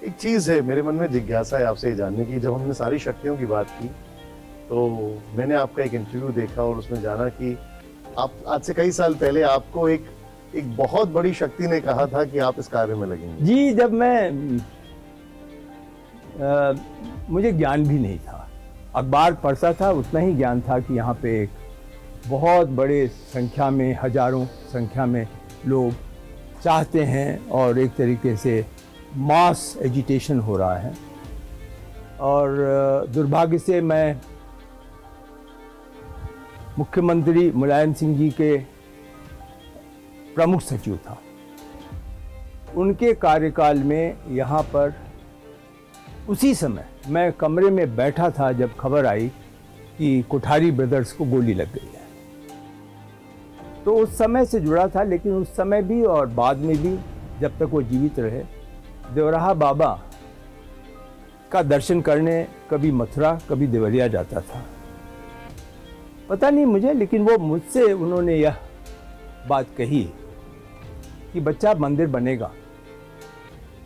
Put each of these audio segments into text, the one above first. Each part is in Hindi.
एक चीज है मेरे मन में जिज्ञासा है आपसे ये जानने की, जब हमने सारी शक्तियों की बात की तो मैंने आपका एक इंटरव्यू देखा और उसमें जाना कि आप आज से कई साल पहले आपको एक बहुत बड़ी शक्ति ने कहा था कि आप इस कार्य में लगेंगे। जी, जब मैं मुझे ज्ञान भी नहीं था, अखबार पढ़ता था, उतना ही ज्ञान था कि यहाँ पे एक बहुत बड़े संख्या में, हजारों संख्या में लोग चाहते हैं और एक तरीके से मास एजिटेशन हो रहा है। और दुर्भाग्य से मैं मुख्यमंत्री मुलायम सिंह जी के प्रमुख सचिव था। उनके कार्यकाल में यहाँ पर उसी समय मैं कमरे में बैठा था जब खबर आई कि कोठारी ब्रदर्स को गोली लग गई है। तो उस समय से जुड़ा था, लेकिन उस समय भी और बाद में भी जब तक वो जीवित रहे, देवराहा बाबा का दर्शन करने कभी मथुरा कभी देवरिया जाता था। पता नहीं मुझे, लेकिन वो मुझसे उन्होंने यह बात कही कि बच्चा मंदिर बनेगा,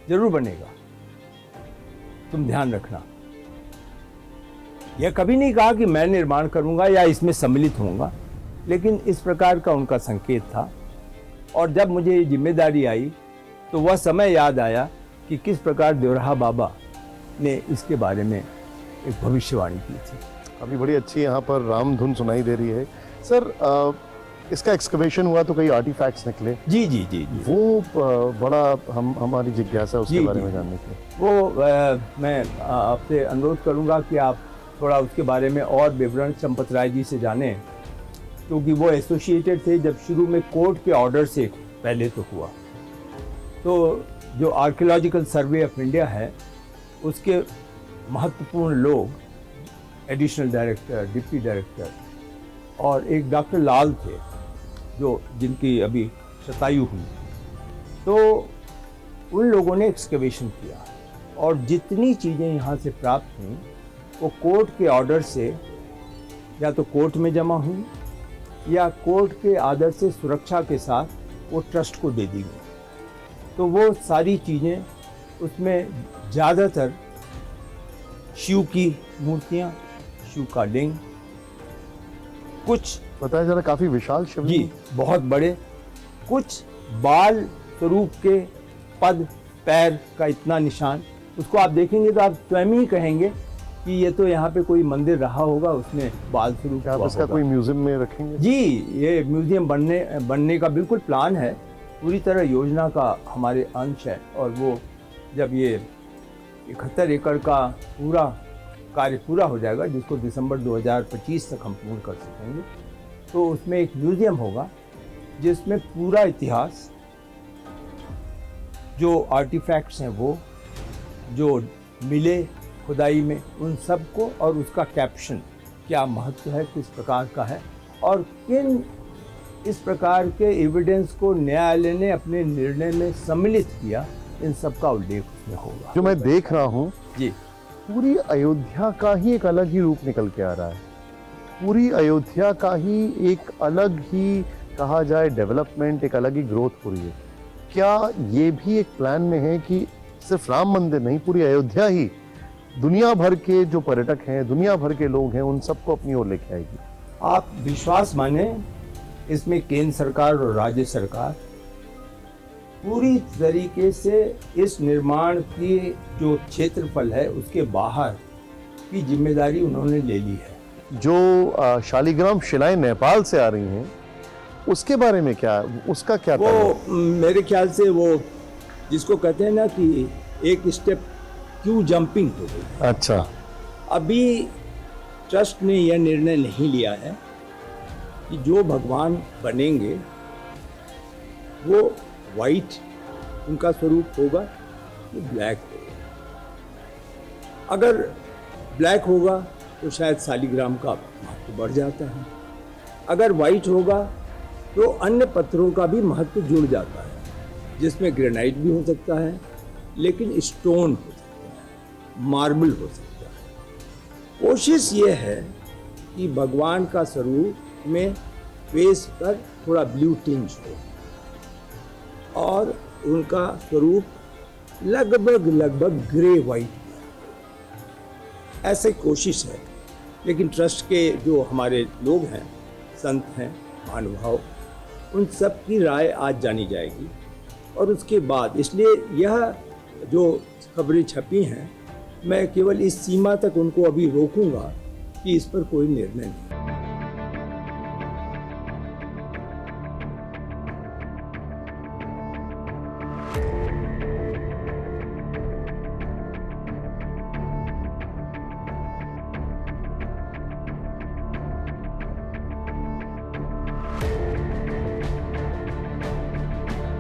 जरूर बनेगा, तुम ध्यान रखना। यह कभी नहीं कहा कि मैं निर्माण करूंगा या इसमें सम्मिलित होऊंगा, लेकिन इस प्रकार का उनका संकेत था। और जब मुझे ये जिम्मेदारी आई तो वह समय याद आया कि किस प्रकार देवराहा बाबा ने इसके बारे में एक भविष्यवाणी की थी। अभी बड़ी अच्छी यहाँ पर राम धुन सुनाई दे रही है। सर, इसका एक्सकवेशन हुआ तो कई आर्टिफैक्ट्स निकले। जी जी जी जी, वो बड़ा हमारी जिज्ञासा उसके बारे में जानने की। वो मैं आपसे अनुरोध करूँगा कि आप थोड़ा उसके बारे में और विवरण चंपत राय जी से जानें, क्योंकि वो एसोसिएटेड थे जब शुरू में कोर्ट के ऑर्डर से पहले तो हुआ। तो जो आर्कियोलॉजिकल सर्वे ऑफ इंडिया है उसके महत्वपूर्ण लोग, एडिशनल डायरेक्टर, डिप्टी डायरेक्टर और एक डॉक्टर लाल थे जो जिनकी अभी शतायु हुई, तो उन लोगों ने एक्सकवेशन किया और जितनी चीज़ें यहाँ से प्राप्त हुई वो कोर्ट के ऑर्डर से या तो कोर्ट में जमा हुई या कोर्ट के आदर से सुरक्षा के साथ वो ट्रस्ट को दे दी गई। तो वो सारी चीज़ें, उसमें ज़्यादातर शिव की मूर्तियाँ, शिव का लिंग, कुछ बताया जरा, काफी विशाल शिव जी, बहुत बड़े, कुछ बाल स्वरूप के पद पैर का इतना निशान, उसको आप देखेंगे तो आप स्वयं ही कहेंगे कि ये तो यहाँ पे कोई मंदिर रहा होगा, उसमें बाल स्वरूप। आप इसका कोई म्यूजियम में रखेंगे? जी, ये म्यूजियम बनने का बिल्कुल प्लान है, पूरी तरह योजना का हमारे अंश है। और वो जब ये 71 एकड़ का पूरा कार्य पूरा हो जाएगा, जिसको दिसंबर 2025 तक हम पूर्ण कर सकेंगे, तो उसमें एक म्यूजियम होगा जिसमें पूरा इतिहास, जो आर्टिफैक्ट्स हैं वो जो मिले खुदाई में, उन सब को, और उसका कैप्शन क्या महत्व है, किस प्रकार का है और किन इस प्रकार के एविडेंस को न्यायालय ने अपने निर्णय में सम्मिलित किया, इन सब का उल्लेख उसमें होगा। जो मैं देख रहा हूँ जी, पूरी अयोध्या का ही एक अलग ही रूप निकल के आ रहा है। पूरी अयोध्या का ही एक अलग ही, कहा जाए, डेवलपमेंट, एक अलग ही ग्रोथ हो रही है। क्या ये भी एक प्लान में है कि सिर्फ राम मंदिर नहीं, पूरी अयोध्या ही दुनिया भर के जो पर्यटक हैं, दुनिया भर के लोग हैं, उन सबको अपनी ओर लेके आएगी? आप विश्वास माने, इसमें केंद्र सरकार और राज्य सरकार पूरी तरीके से इस निर्माण की जो क्षेत्रफल है उसके बाहर की जिम्मेदारी उन्होंने ले ली है। जो शालिग्राम शिलाएं नेपाल से आ रही हैं, उसके बारे में क्या, उसका क्या? वो मेरे ख्याल से वो जिसको कहते हैं ना कि एक स्टेप क्यों जंपिंग हो गई। अच्छा, अभी ट्रस्ट ने यह निर्णय नहीं लिया है कि जो भगवान बनेंगे वो वाइट उनका स्वरूप होगा कि ब्लैक होगा। अगर ब्लैक होगा तो शायद शालिग्राम का महत्व बढ़ जाता है, अगर वाइट होगा तो अन्य पत्थरों का भी महत्व जुड़ जाता है, जिसमें ग्रेनाइट भी हो सकता है, लेकिन स्टोन हो सकता है, मार्बल हो सकता है। कोशिश ये है कि भगवान का स्वरूप में फेस पर थोड़ा ब्लू टिंज हो और उनका स्वरूप लगभग ग्रे वाइट, ऐसे कोशिश है। लेकिन ट्रस्ट के जो हमारे लोग हैं, संत हैं, महानुभाव, उन सब की राय आज जानी जाएगी। और उसके बाद इसलिए यह जो खबरें छपी हैं, मैं केवल इस सीमा तक उनको अभी रोकूंगा कि इस पर कोई निर्णय नहीं।